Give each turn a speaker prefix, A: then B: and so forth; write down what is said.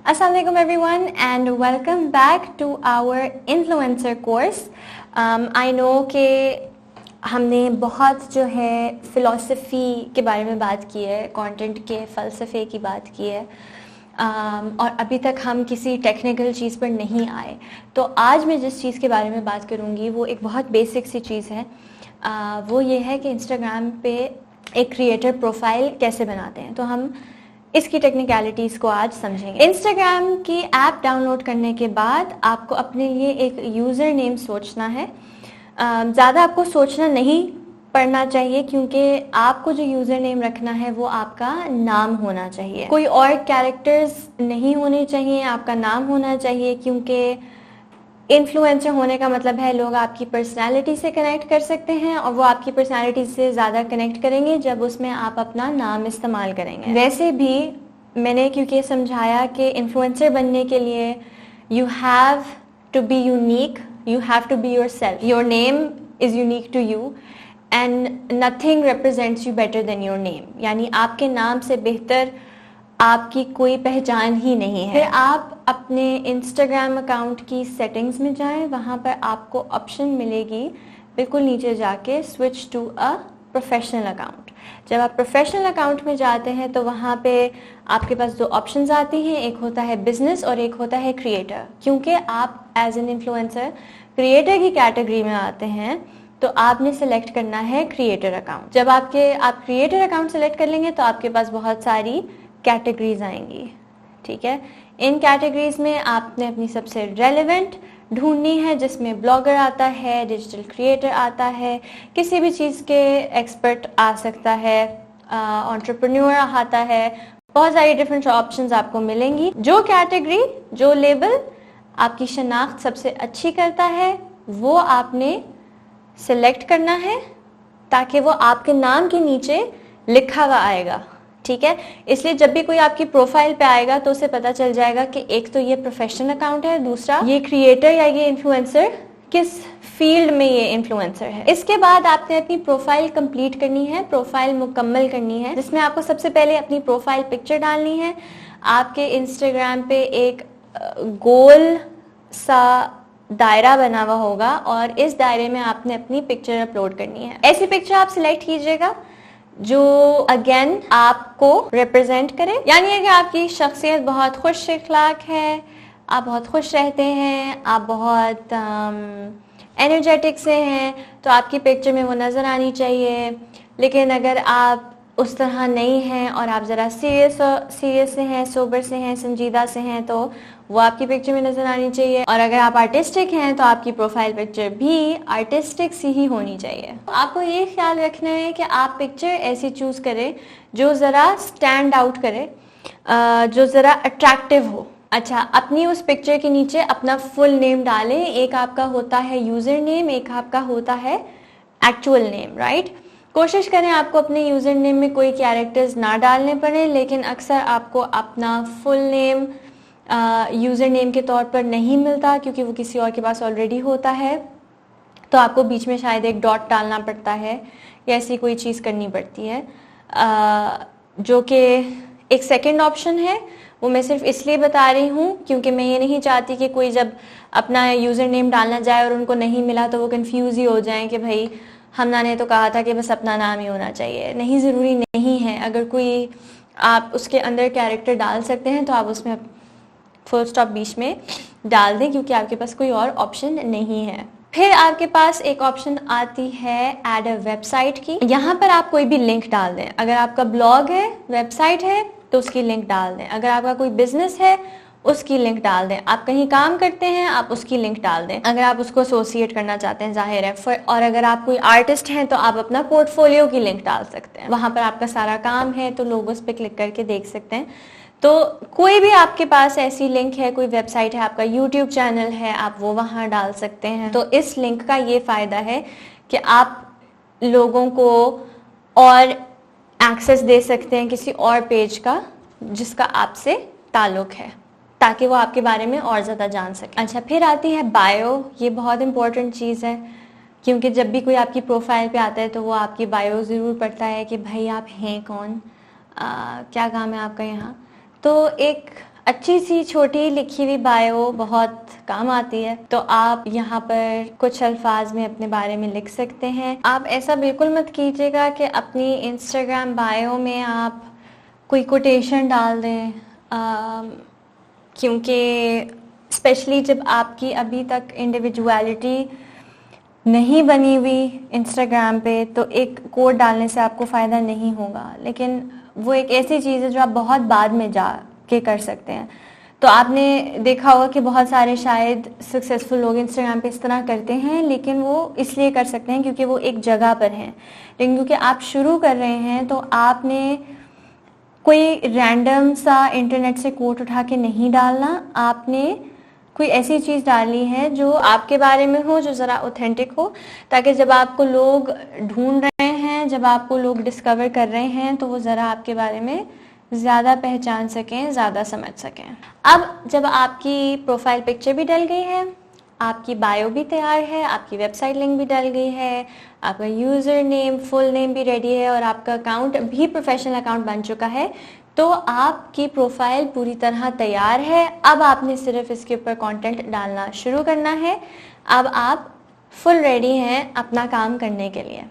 A: Assalamualaikum everyone and welcome back to our influencer course. I know कि हमने बहुत जो है फ़िलॉसफ़ी के बारे में बात की है, कंटेंट के फ़लसफ़े की बात की है और अभी तक हम किसी टेक्निकल चीज़ पर नहीं आए। तो आज मैं जिस चीज़ के बारे में बात करूँगी वो एक बहुत बेसिक सी चीज़ है। वो ये है कि इंस्टाग्राम पे एक क्रिएटर प्रोफाइल कैसे बनाते हैं। तो हम इसकी टेक्निकलिटीज़ को आज समझेंगे। इंस्टाग्राम की ऐप डाउनलोड करने के बाद आपको अपने लिए एक यूज़र नेम सोचना है। ज़्यादा आपको सोचना नहीं पड़ना चाहिए क्योंकि आपको जो यूज़र नेम रखना है वो आपका नाम होना चाहिए, कोई और कैरेक्टर्स नहीं होने चाहिए, आपका नाम होना चाहिए क्योंकि इन्फ्लुएंसर होने का मतलब है लोग आपकी पर्सनालिटी से कनेक्ट कर सकते हैं और वो आपकी पर्सनालिटी से ज़्यादा कनेक्ट करेंगे जब उसमें आप अपना नाम इस्तेमाल करेंगे। वैसे भी मैंने क्योंकि समझाया कि इन्फ्लुएंसर बनने के लिए you have to be unique, you have to be yourself, your name is unique to you and nothing represents you better than your name. यानी आपके नाम से बेहतर आपकी कोई पहचान ही नहीं है। फिर आप अपने इंस्टाग्राम अकाउंट की सेटिंग्स में जाएं, वहाँ पर आपको ऑप्शन मिलेगी बिल्कुल नीचे जाके switch to a professional account. जब आप प्रोफेशनल अकाउंट में जाते हैं तो वहाँ पे आपके पास दो ऑप्शंस आती हैं, एक होता है बिजनेस और एक होता है क्रिएटर। क्योंकि आप एज एन इन्फ्लुएंसर क्रिएटर की कैटेगरी में आते हैं तो आपने सेलेक्ट करना है क्रिएटर अकाउंट। जब आप क्रिएटर अकाउंट सेलेक्ट कर लेंगे तो आपके पास बहुत सारी कैटेगरीज आएंगी, ठीक है। इन कैटेगरीज में आपने अपनी सबसे रेलेवेंट ढूंढनी है जिसमें ब्लॉगर आता है, डिजिटल क्रिएटर आता है, किसी भी चीज़ के एक्सपर्ट आ सकता है, एंटरप्रेन्योर आता है, बहुत सारी डिफरेंट ऑप्शंस आपको मिलेंगी। जो कैटेगरी, जो लेबल आपकी शनाख्त सबसे अच्छी करता है वो आपने सेलेक्ट करना है ताकि वो आपके नाम के नीचे लिखा हुआ आएगा, ठीक है। इसलिए जब भी कोई आपकी प्रोफाइल पे आएगा तो उसे पता चल जाएगा कि एक तो ये प्रोफेशनल अकाउंट है, दूसरा ये क्रिएटर या ये इन्फ्लुएंसर किस फील्ड में ये इन्फ्लुएंसर है। इसके बाद आपने अपनी प्रोफाइल कंप्लीट करनी है, प्रोफाइल मुकम्मल करनी है, जिसमें आपको सबसे पहले अपनी प्रोफाइल पिक्चर डालनी है। आपके इंस्टाग्राम पे एक गोल सा दायरा बना हुआ होगा और इस दायरे में आपने अपनी पिक्चर अपलोड करनी है। ऐसी पिक्चर आप सिलेक्ट कीजिएगा जो अगेन आपको रिप्रेजेंट करे। यानी कि आपकी शख्सियत बहुत खुश इखलाक है, आप बहुत खुश रहते हैं, आप बहुत एनर्जेटिक से हैं, तो आपकी पिक्चर में वो नज़र आनी चाहिए। लेकिन अगर आप उस तरह नहीं हैं और आप ज़रा सीरियस से हैं, सोबर से हैं, संजीदा से हैं, तो वो आपकी पिक्चर में नज़र आनी चाहिए। और अगर आप आर्टिस्टिक हैं तो आपकी प्रोफाइल पिक्चर भी आर्टिस्टिक सी ही होनी चाहिए। आपको ये ख्याल रखना है कि आप पिक्चर ऐसी चूज़ करें जो ज़रा स्टैंड आउट करे, जो ज़रा अट्रैक्टिव हो। अच्छा, अपनी उस पिक्चर के नीचे अपना फुल नेम डालें। एक आपका होता है यूज़र नेम, एक आपका होता है एक्चुअल नेम, राइट। कोशिश करें आपको अपने यूज़र नेम में कोई कैरेक्टर्स ना डालने पड़े, लेकिन अक्सर आपको अपना फुल नेम यूज़र नेम के तौर पर नहीं मिलता क्योंकि वो किसी और के पास ऑलरेडी होता है, तो आपको बीच में शायद एक डॉट डालना पड़ता है या ऐसी कोई चीज़ करनी पड़ती है, जो कि एक सेकंड ऑप्शन है। वो मैं सिर्फ इसलिए बता रही हूँ क्योंकि मैं ये नहीं चाहती कि कोई जब अपना यूज़र नेम डालना जाए और उनको नहीं मिला तो वो कंफ्यूज ही हो जाएं कि भाई हमना ने तो कहा था कि बस अपना नाम ही होना चाहिए। नहीं, ज़रूरी नहीं है। अगर कोई आप उसके अंदर कैरेक्टर डाल सकते हैं तो आप उसमें फुल स्टॉप बीच में डाल दें क्योंकि आपके पास कोई और ऑप्शन नहीं है। फिर आपके पास एक ऑप्शन आती है ऐड अ वेबसाइट की। यहाँ पर आप कोई भी लिंक डाल दें। अगर आपका ब्लॉग है, वेबसाइट है तो उसकी लिंक डाल दें। अगर आपका कोई बिजनेस है उसकी लिंक डाल दें। आप कहीं काम करते हैं आप उसकी लिंक डाल दें अगर आप उसको एसोसिएट करना चाहते हैं, जाहिर है। और अगर आप कोई आर्टिस्ट हैं तो आप अपना पोर्टफोलियो की लिंक डाल सकते हैं। वहाँ पर आपका सारा काम है तो लोग उस पर क्लिक करके देख सकते हैं। तो कोई भी आपके पास ऐसी लिंक है, कोई वेबसाइट है, आपका यूट्यूब चैनल है, आप वो वहाँ डाल सकते हैं। तो इस लिंक का ये फ़ायदा है कि आप लोगों को और एक्सेस दे सकते हैं किसी और पेज का जिसका आपसे ताल्लुक़ है, ताकि वो आपके बारे में और ज़्यादा जान सके। अच्छा, फिर आती है बायो। ये बहुत इंपॉर्टेंट चीज़ है क्योंकि जब भी कोई आपकी प्रोफाइल पे आता है तो वो आपकी बायो ज़रूर पढ़ता है कि भाई आप हैं कौन, क्या काम है आपका यहाँ। तो एक अच्छी सी छोटी लिखी हुई बायो बहुत काम आती है। तो आप यहाँ पर कुछ अल्फाज में अपने बारे में लिख सकते हैं। आप ऐसा बिल्कुल मत कीजिएगा कि अपनी इंस्टाग्राम बायो में आप कोई कोटेशन डाल दें, क्योंकि स्पेशली जब आपकी अभी तक इंडिविजुअलिटी नहीं बनी हुई इंस्टाग्राम पे, तो एक कोड डालने से आपको फ़ायदा नहीं होगा। लेकिन वो एक ऐसी चीज़ है जो आप बहुत बाद में जा के कर सकते हैं। तो आपने देखा होगा कि बहुत सारे शायद सक्सेसफुल लोग इंस्टाग्राम पे इस तरह करते हैं, लेकिन वो इसलिए कर सकते हैं क्योंकि वो एक जगह पर हैं। लेकिन क्योंकि आप शुरू कर रहे हैं तो आपने कोई रैंडम सा इंटरनेट से कोट उठा के नहीं डालना। आपने कोई ऐसी चीज़ डालनी है जो आपके बारे में हो, जो ज़रा ऑथेंटिक हो, ताकि जब आपको लोग ढूंढ रहे हैं, जब आपको लोग डिस्कवर कर रहे हैं, तो वो ज़रा आपके बारे में ज़्यादा पहचान सकें, ज़्यादा समझ सकें। अब जब आपकी प्रोफाइल पिक्चर भी डल गई है, आपकी बायो भी तैयार है, आपकी वेबसाइट लिंक भी डल गई है, आपका यूज़र नेम फुल नेम भी रेडी है और आपका अकाउंट भी प्रोफेशनल अकाउंट बन चुका है, तो आपकी प्रोफाइल पूरी तरह तैयार है। अब आपने सिर्फ इसके ऊपर कंटेंट डालना शुरू करना है। अब आप फुल रेडी हैं अपना काम करने के लिए।